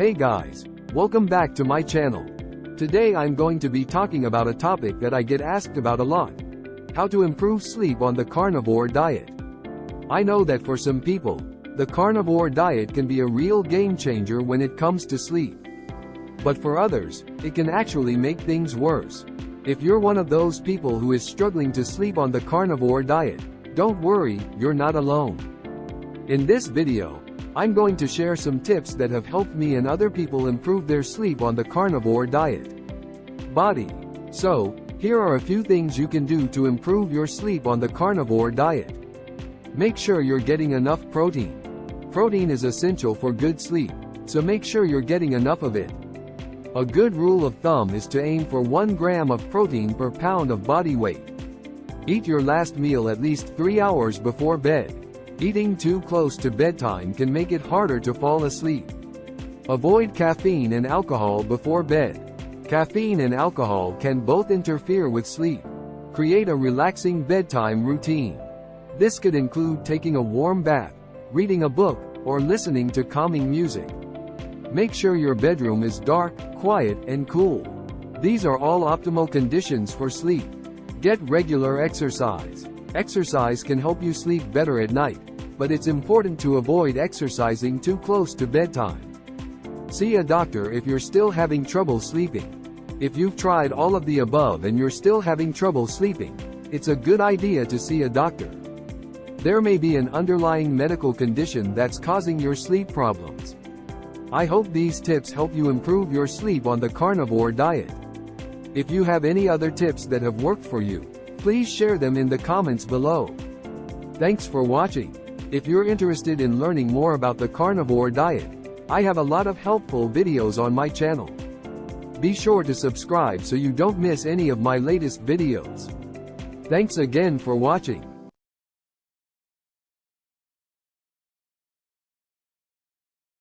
Hey guys, welcome back to my channel. Today I'm going to be talking about a topic that I get asked about a lot. How to improve sleep on the carnivore diet. I know that for some people, the carnivore diet can be a real game changer when it comes to sleep. But for others, it can actually make things worse. If you're one of those people who is struggling to sleep on the carnivore diet, don't worry, you're not alone. In this video, I'm going to share some tips that have helped me and other people improve their sleep on the carnivore diet. So, here are a few things you can do to improve your sleep on the carnivore diet. Make sure you're getting enough protein. Protein is essential for good sleep, so make sure you're getting enough of it. A good rule of thumb is to aim for 1 gram of protein per pound of body weight. Eat your last meal at least 3 hours before bed. Eating too close to bedtime can make it harder to fall asleep. Avoid caffeine and alcohol before bed. Caffeine and alcohol can both interfere with sleep. Create a relaxing bedtime routine. This could include taking a warm bath, reading a book, or listening to calming music. Make sure your bedroom is dark, quiet, and cool. These are all optimal conditions for sleep. Get regular exercise. Exercise can help you sleep better at night, but it's important to avoid exercising too close to bedtime. See a doctor if you're still having trouble sleeping. If you've tried all of the above and you're still having trouble sleeping, it's a good idea to see a doctor. There may be an underlying medical condition that's causing your sleep problems. I hope these tips help you improve your sleep on the carnivore diet. If you have any other tips that have worked for you, please share them in the comments below. Thanks for watching. If you're interested in learning more about the carnivore diet, I have a lot of helpful videos on my channel. Be sure to subscribe so you don't miss any of my latest videos. Thanks again for watching.